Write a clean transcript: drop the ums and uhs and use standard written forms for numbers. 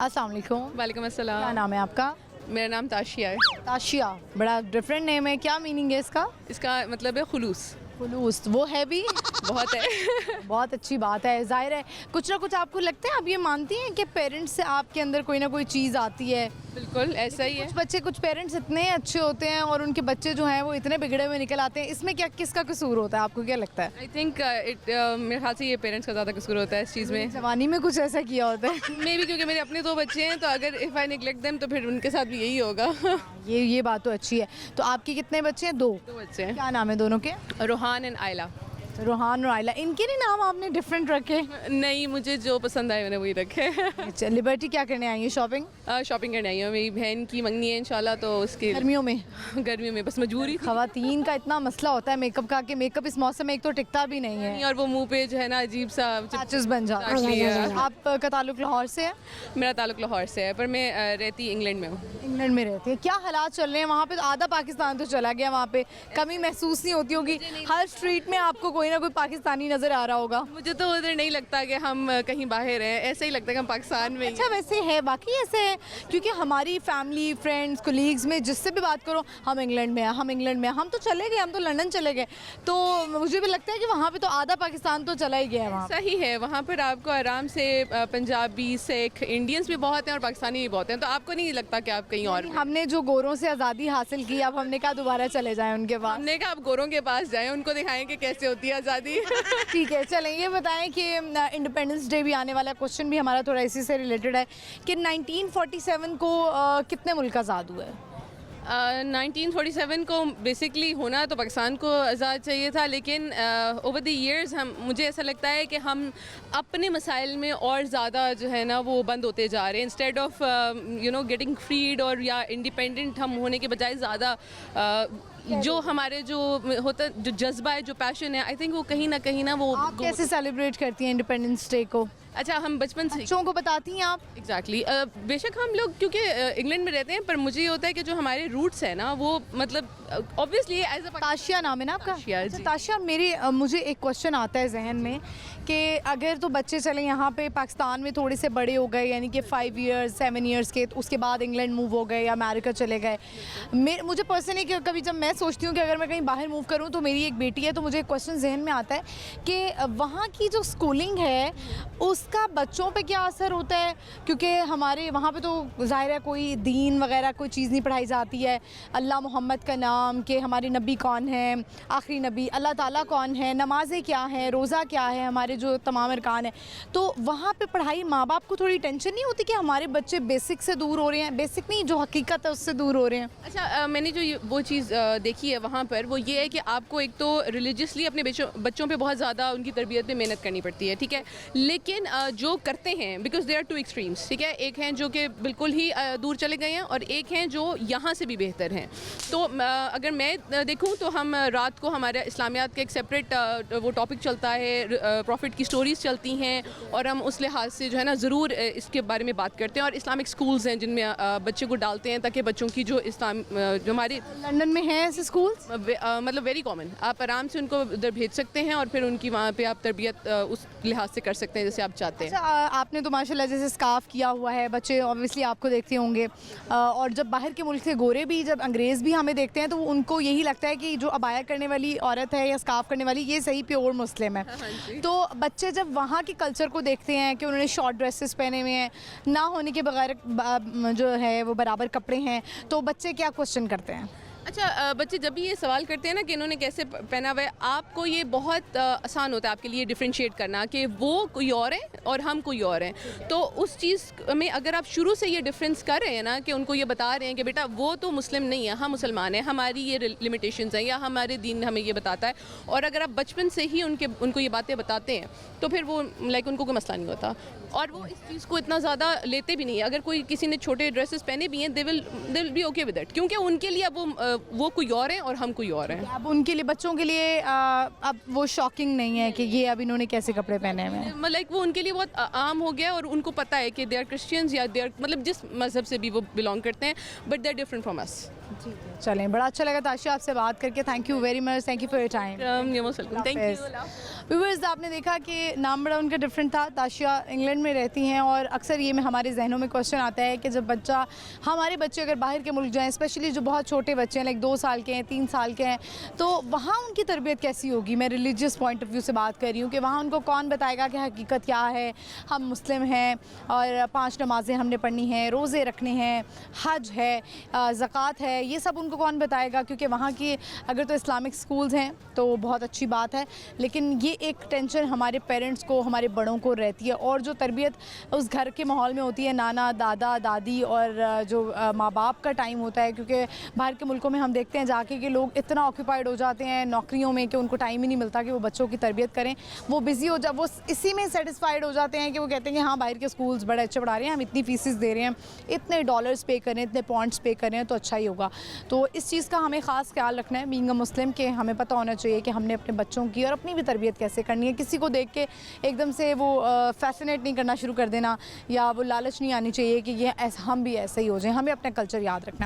अस्सलाम वालेकुम। वालेकुम क्या अस्सलाम। नाम है आपका? मेरा नाम ताशिया है। ताशिया, बड़ा डिफरेंट नेम है, क्या मीनिंग है इसका? इसका मतलब है खुलूस। खुलूस, वो है भी बहुत है। बहुत अच्छी बात है। जाहिर है कुछ ना कुछ आपको लगता है, आप ये मानती हैं कि पेरेंट्स से आपके अंदर कोई ना कोई चीज़ आती है? बिल्कुल ऐसा ही है। कुछ बच्चे, कुछ पेरेंट्स इतने अच्छे होते हैं और उनके बच्चे जो हैं वो इतने बिगड़े हुए निकल आते हैं। इसमें क्या, किसका कसूर होता है, आपको क्या लगता है? आई थिंक मेरे ख्याल से ये पेरेंट्स का ज़्यादा कसूर होता है इस चीज़ में। जवानी में कुछ ऐसा किया होता है? मे भी क्योंकि मेरे अपने 2 बच्चे हैं, तो अगर इफ़ आई निगलेक्ट देम तो फिर उनके साथ भी यही होगा। ये बात तो अच्छी है। तो आपके कितने बच्चे हैं? 2। 2 बच्चे हैं, क्या नाम है दोनों के? रोहान एंड आयला। रोहान और आयला, इनके नहीं नाम आपने डिफरेंट रखे? नहीं, मुझे जो पसंद आए मैंने वही रखे। अच्छा, लिबर्टी क्या करने आई है? शॉपिंग शॉपिंग करने आई हूँ, मेरी बहन की मंगनी है इंशाल्लाह, तो उसकी गर्मियों में? गर्मियों में बस मजबूरी थी। खवातीन का इतना मसला होता है मेकअप का, कि मेकअप इस मौसम में एक तो टिकता भी नहीं है, और वो मुंह पे जो है ना अजीब सा पैचेस बन जाते Exactly, हैं। yeah. आपका ताल्लुक लाहौर से है? मेरा ताल्लुक लाहौर से है, पर मैं रहती इंग्लैंड में हूँ। इंग्लैंड में रहती है। क्या हालात चल रहे हैं वहाँ पे? तो आधा पाकिस्तान तो चला गया, वहाँ पे कमी महसूस नहीं होती होगी? हर स्ट्रीट में आपको कोई ना कोई पाकिस्तानी नजर आ रहा होगा। मुझे तो उधर नहीं लगता कि हम कहीं बाहर हैं, ऐसे ही लगता है कि हम पाकिस्तान में ही अच्छा, वैसे है, बाकी ऐसे है, क्योंकि हमारी फैमिली, फ्रेंड्स, कोलीग्स में जिससे भी बात करो, हम इंग्लैंड में हैं, हम इंग्लैंड में हैं, हम तो चले गए, हम तो लंदन चले गए। तो मुझे भी लगता है कि वहाँ पे तो आधा पाकिस्तान तो चला ही गया है। वहाँ सही है, वहाँ पर आपको आराम से पंजाबी, सिख, इंडियंस भी बहुत हैं और पाकिस्तानी भी बहुत हैं, तो आपको नहीं लगता कि आप कहीं और भी? हमने जो गोरों से आज़ादी हासिल की, अब हमने कहा दोबारा चले जाएं उनके पास। हमने कहा आप गोरों के पास जाएं, उनको दिखाएं कि कैसे होती है आज़ादी। ठीक है, चलें, ये बताएं कि इंडिपेंडेंस डे भी आने वाला, क्वेश्चन भी हमारा थोड़ा इसी से रिलेटेड है कि 1947 को कितने मुल्क आज़ाद हुए? 1947 को बेसिकली होना तो पाकिस्तान को आज़ाद चाहिए था, लेकिन ओवर द ईयर्स मुझे ऐसा लगता है कि हम अपने मसाइल में और ज़्यादा जो है ना वो बंद होते जा रहे हैं, इंस्टेड ऑफ गेटिंग फ्रीड और या इंडिपेंडेंट हम होने के बजाय ज़्यादा जो हमारे जो होता जो जज्बा है, जो पैशन है, आई थिंक वो कहीं ना वो आप कैसे सेलिब्रेट करती हैं इंडिपेंडेंस डे को? अच्छा, हम बचपन से बच्चों को बताती हैं आप? एग्जैक्टली बेशक हम लोग क्योंकि इंग्लैंड में रहते हैं, पर मुझे ये होता है कि जो हमारे रूट्स है ना वो मतलब ऑब्वियसली एज अ ताशिया नाम है ना आपका? ताशिया, अच्छा, जी। ताशिया, मुझे एक क्वेश्चन आता है जहन में कि अगर तो बच्चे चले यहाँ पे पाकिस्तान में थोड़े से बड़े हो गए, यानी कि 5 इयर्स 7 इयर्स के, तो उसके बाद इंग्लैंड मूव हो गए या अमेरिका चले गए। मुझे पर्सनली कभी जब मैं सोचती हूँ कि अगर मैं कहीं बाहर मूव करूँ, तो मेरी एक बेटी है, तो मुझे एक क्वेश्चन जहन में आता है कि वहाँ की जो स्कूलिंग है उसका बच्चों पे क्या असर होता है, क्योंकि हमारे वहाँ पे तो ज़ाहिर है कोई दीन वगैरह कोई चीज़ नहीं पढ़ाई जाती है, अल्लाह मोहम्मद का नाम, कि हमारे नबी कौन है, आखिरी नबी, अल्लाह ताला कौन है, नमाज़ें क्या हैं, रोज़ा क्या है, हमारे जो तमाम अरकान हैं। तो वहाँ पे पढ़ाई, माँ बाप को थोड़ी टेंशन नहीं होती कि हमारे बच्चे बेसिक से दूर हो रहे हैं? बेसिक नहीं, जो हकीकत है उससे दूर हो रहे हैं। अच्छा, मैंने जो वो चीज़ देखी है वहाँ पर, वो ये है कि आपको एक तो रिलीजियसली अपने बच्चों पे बहुत ज़्यादा उनकी तरबियत में मेहनत करनी पड़ती है, ठीक है, लेकिन जो करते हैं, बिकॉज दे आर 2 एक्सट्रीम्स, ठीक है, एक हैं जो कि बिल्कुल ही दूर चले गए हैं और एक हैं जो यहाँ से भी बेहतर हैं। तो अगर मैं देखूँ तो हम रात को हमारे इस्लामियात के एक सेपरेट वो टॉपिक चलता है, प्रॉफिट की स्टोरीज़ चलती हैं, और हम उस लिहाज से जो है ना ज़रूर इसके बारे में बात करते हैं, और इस्लामिक स्कूल्स हैं जिनमें बच्चे को डालते हैं, ताकि बच्चों की जो जो हमारे लंदन में हैं ऐसे स्कूल्स? मतलब वेरी कॉमन, आप आराम से उनको उधर भेज सकते हैं और फिर उनकी वहाँ पे आप तरबियत उस लिहाज से कर सकते हैं जैसे आप चाहते हैं। अच्छा, आपने तो माशाल्लाह जैसे स्काफ किया हुआ है, बच्चे ऑब्वियसली आपको देखते होंगे, और जब बाहर के मुल्क से गोरे भी, जब अंग्रेज़ भी हमें देखते हैं, तो उनको यही लगता है कि जो अबाया करने वाली औरत है या स्काफ करने वाली, ये सही प्योर मुस्लिम है। तो बच्चे जब वहाँ के कल्चर को देखते हैं कि उन्होंने शॉर्ट ड्रेसेस पहने हुए हैं, ना होने के बगैर जो है वो बराबर कपड़े हैं, तो बच्चे क्या क्वेश्चन करते हैं? अच्छा, बच्चे जब भी ये सवाल करते हैं ना कि इन्होंने कैसे पहना हुआ है, आपको ये बहुत आसान होता है आपके लिए डिफ्रेंशिएट करना कि वो कोई और है और हम कोई और हैं। तो उस चीज़ में अगर आप शुरू से ये डिफरेंस कर रहे हैं ना, कि उनको ये बता रहे हैं कि बेटा वो तो मुस्लिम नहीं है, हम मुसलमान हैं, हमारी ये लिमिटेशंस हैं या हमारे दीन हमें ये बताता है, और अगर आप बचपन से ही उनको ये बातें बताते हैं, तो फिर वो उनको कोई मसला नहीं होता, और वो इस चीज़ को इतना ज़्यादा लेते भी नहीं है। अगर कोई किसी ने छोटे ड्रेसेस पहने भी हैं, they will be okay with it, क्योंकि उनके लिए अब वो कोई और हैं और हम कोई और हैं। अब उनके लिए, बच्चों के लिए अब वो शॉकिंग नहीं है कि ये अब इन्होंने कैसे कपड़े पहने हुए हैं। मतलब वो उनके लिए बहुत आम हो गया, और उनको पता है कि दे आर क्रिश्चियंस या दे आर मतलब जिस मज़हब से भी वो बिलोंग करते हैं, but they are different from us. चलें, बड़ा अच्छा लगा ताशिया आपसे बात करके, thank you very much, thank you for your time. Thank you. Viewers, आपने देखा कि नाम बड़ा उनका डिफरेंट था। ताशिया इंग्लैंड में रहती हैं और अक्सर ये में हमारे जहनों में क्वेश्चन आता है कि जब बच्चा, हमारे बच्चे अगर बाहर के मुल्क जाएं, स्पेशली जो बहुत छोटे बच्चे हैं, लाइक 2 साल के हैं, 3 साल के हैं, तो वहाँ उनकी तरबियत कैसी होगी। मैं रिलीजियस पॉइंट ऑफ व्यू से बात कर रही हूँ कि वहाँ उनको कौन बताएगा कि हकीकत क्या है। हम मुस्लिम हैं और 5 नमाज़ें हमने पढ़नी हैं, रोज़े रखने हैं, हज है, ज़कात है, ये सब उनको कौन बताएगा। क्योंकि वहाँ की अगर तो इस्लामिक स्कूल्स हैं तो बहुत अच्छी बात है, लेकिन ये एक टेंशन हमारे पेरेंट्स को, हमारे बड़ों को रहती है। और जो तरबियत उस घर के माहौल में होती है, नाना दादा दादी और जो माँ बाप का टाइम होता है, क्योंकि बाहर के मुल्कों में हम देखते हैं जाके कि लोग इतना ऑक्यूपाइड हो जाते हैं नौकरियों में कि उनको टाइम ही नहीं मिलता कि वो बच्चों की तरबियत करें। वो बिज़ी हो जा, वो इसी में सेटिस्फाइड हो जाते हैं कि वो कहते हैं कि हाँ, बाहर के स्कूल्स बड़े अच्छे पढ़ा रहे हैं, हम इतनी फीसिस दे रहे हैं, इतने डॉलर्स पे करें, इतने पॉइंट्स पे करें तो अच्छा ही होगा। तो इस चीज़ का हमें ख़ास ख्याल रखना है बीइंग अ मुस्लिम, कि हमें पता होना चाहिए कि हमने अपने बच्चों की और अपनी भी तरबियत कैसे करनी है। किसी को देख के एकदम से वो फैसिनेट नहीं करना शुरू कर देना, या वो लालच नहीं आनी चाहिए कि ये ऐसा हम भी ऐसे ही हो जाएं। हमें अपना कल्चर याद रखना है।